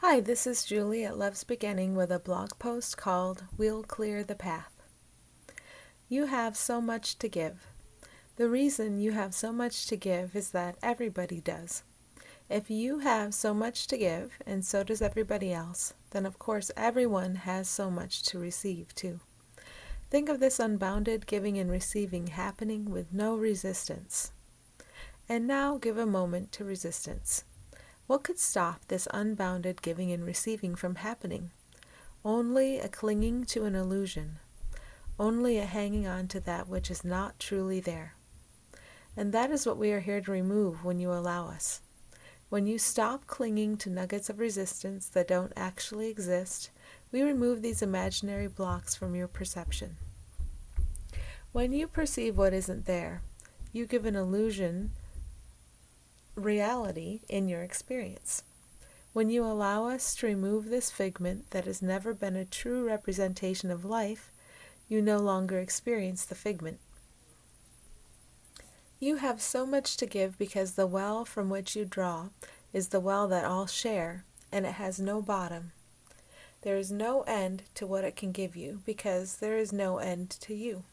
Hi, this is Julie at Love's Beginning with a blog post called We'll Clear the Path. You have so much to give. The reason you have so much to give is that everybody does. If you have so much to give, and so does everybody else, then of course everyone has so much to receive too. Think of this unbounded giving and receiving happening with no resistance. And now give a moment to resistance. What could stop this unbounded giving and receiving from happening? Only a clinging to an illusion, only a hanging on to that which is not truly there. And that is what we are here to remove when you allow us. When you stop clinging to nuggets of resistance that don't actually exist, we remove these imaginary blocks from your perception. When you perceive what isn't there, you give an illusion reality in your experience. When you allow us to remove this figment that has never been a true representation of life, you no longer experience the figment. You have so much to give because the well from which you draw is the well that all share, and it has no bottom. There is no end to what it can give you because there is no end to you.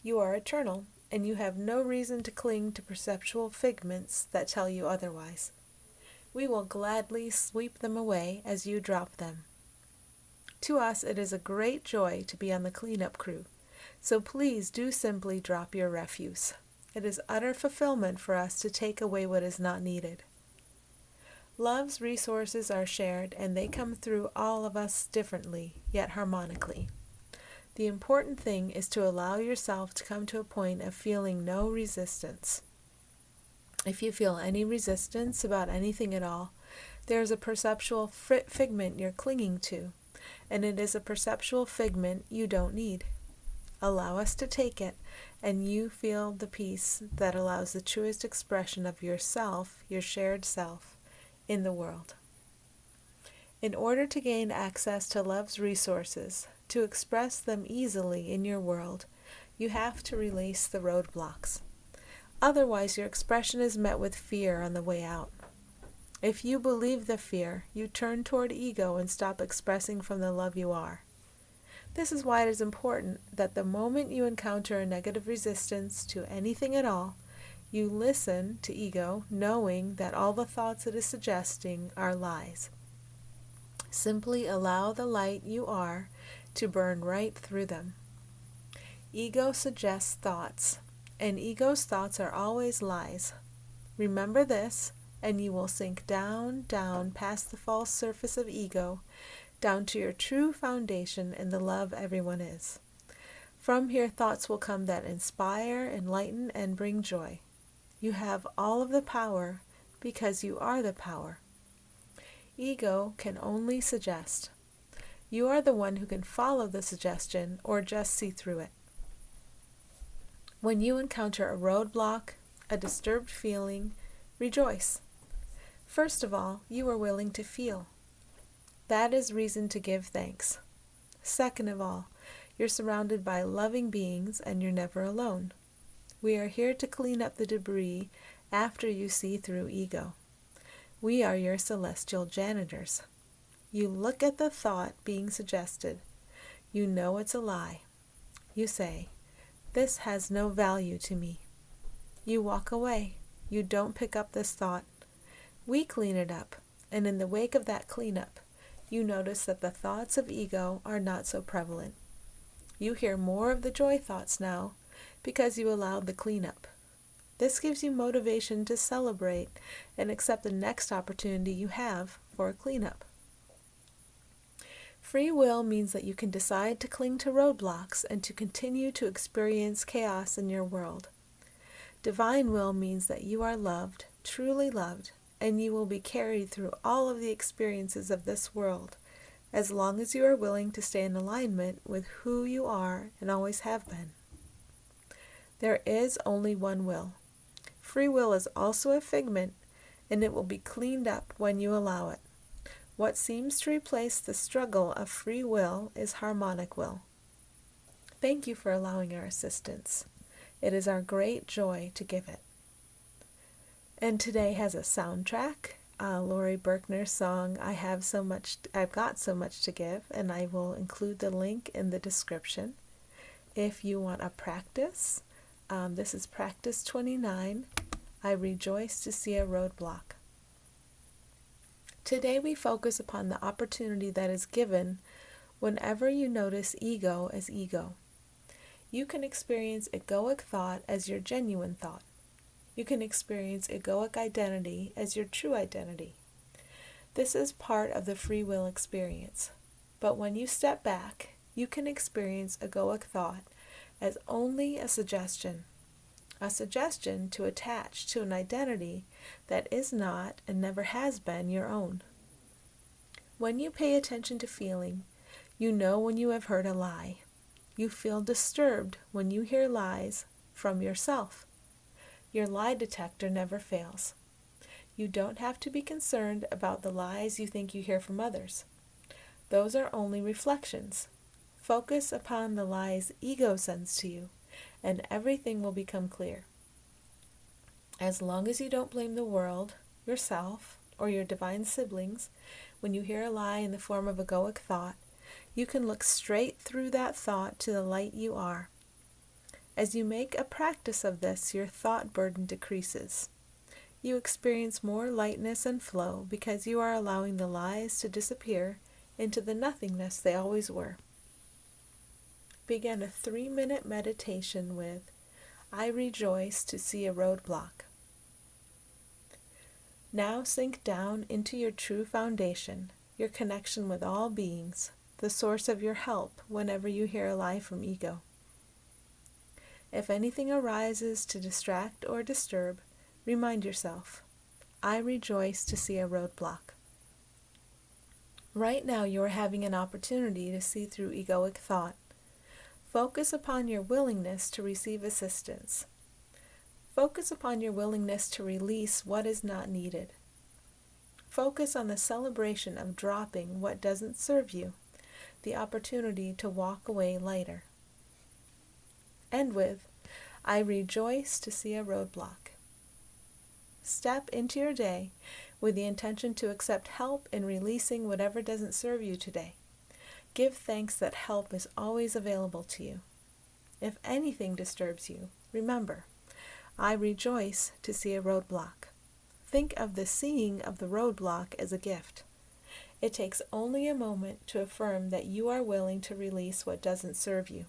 You are eternal, and you have no reason to cling to perceptual figments that tell you otherwise. We will gladly sweep them away as you drop them. To us, it is a great joy to be on the cleanup crew, so please do simply drop your refuse. It is utter fulfillment for us to take away what is not needed. Love's resources are shared, and they come through all of us differently, yet harmonically. The important thing is to allow yourself to come to a point of feeling no resistance. If you feel any resistance about anything at all, there is a perceptual figment you're clinging to, and it is a perceptual figment you don't need. Allow us to take it, and you feel the peace that allows the truest expression of yourself, your shared self, in the world. In order to gain access to love's resources, to express them easily in your world, you have to release the roadblocks. Otherwise, your expression is met with fear on the way out. If you believe the fear, you turn toward ego and stop expressing from the love you are. This is why it is important that the moment you encounter a negative resistance to anything at all, you listen to ego, knowing that all the thoughts it is suggesting are lies. Simply allow the light you are to burn right through them. Ego suggests thoughts, and ego's thoughts are always lies. Remember this, and you will sink down past the false surface of ego, down to your true foundation in the love everyone is. From here, thoughts will come that inspire, enlighten, and bring joy. You have all of the power because you are the power. Ego can only suggest. You are the one who can follow the suggestion or just see through it. When you encounter a roadblock, a disturbed feeling, rejoice. First of all, you are willing to feel. That is reason to give thanks. Second of all, you're surrounded by loving beings and you're never alone. We are here to clean up the debris after you see through ego. We are your celestial janitors. You look at the thought being suggested. You know it's a lie. You say, "This has no value to me." You walk away. You don't pick up this thought. We clean it up, and in the wake of that cleanup, you notice that the thoughts of ego are not so prevalent. You hear more of the joy thoughts now because you allowed the cleanup. This gives you motivation to celebrate and accept the next opportunity you have for a cleanup. Free will means that you can decide to cling to roadblocks and to continue to experience chaos in your world. Divine will means that you are loved, truly loved, and you will be carried through all of the experiences of this world, as long as you are willing to stay in alignment with who you are and always have been. There is only one will. Free will is also a figment, and it will be cleaned up when you allow it. What seems to replace the struggle of free will is harmonic will. Thank you for allowing our assistance. It is our great joy to give it. And today has a soundtrack, Laurie Berkner's song, I've got so much to give, and I will include the link in the description. If you want a practice, this is practice 29. I rejoice to see a roadblock. Today we focus upon the opportunity that is given whenever you notice ego as ego. You can experience egoic thought as your genuine thought. You can experience egoic identity as your true identity. This is part of the free will experience. But when you step back, you can experience egoic thought as only a suggestion to attach to an identity that is not and never has been your own. When you pay attention to feeling, you know when you have heard a lie. You feel disturbed when you hear lies from yourself. Your lie detector never fails. You don't have to be concerned about the lies you think you hear from others. Those are only reflections. Focus upon the lies ego sends to you, and everything will become clear. As long as you don't blame the world, yourself, or your divine siblings, when you hear a lie in the form of egoic thought, you can look straight through that thought to the light you are. As you make a practice of this, your thought burden decreases. You experience more lightness and flow because you are allowing the lies to disappear into the nothingness they always were. Begin a 3-minute meditation with, I rejoice to see a roadblock. Now sink down into your true foundation, your connection with all beings, the source of your help whenever you hear a lie from ego. If anything arises to distract or disturb, remind yourself, I rejoice to see a roadblock. Right now you are having an opportunity to see through egoic thought. Focus upon your willingness to receive assistance. Focus upon your willingness to release what is not needed. Focus on the celebration of dropping what doesn't serve you, the opportunity to walk away lighter. End with, I rejoice to see a roadblock. Step into your day with the intention to accept help in releasing whatever doesn't serve you today. Give thanks that help is always available to you. If anything disturbs you, remember, I rejoice to see a roadblock. Think of the seeing of the roadblock as a gift. It takes only a moment to affirm that you are willing to release what doesn't serve you.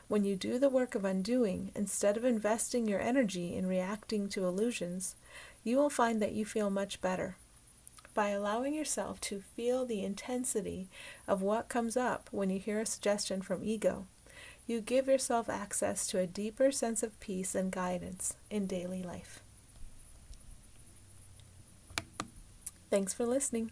When you do the work of undoing, instead of investing your energy in reacting to illusions, you will find that you feel much better. By allowing yourself to feel the intensity of what comes up when you hear a suggestion from ego, you give yourself access to a deeper sense of peace and guidance in daily life. Thanks for listening.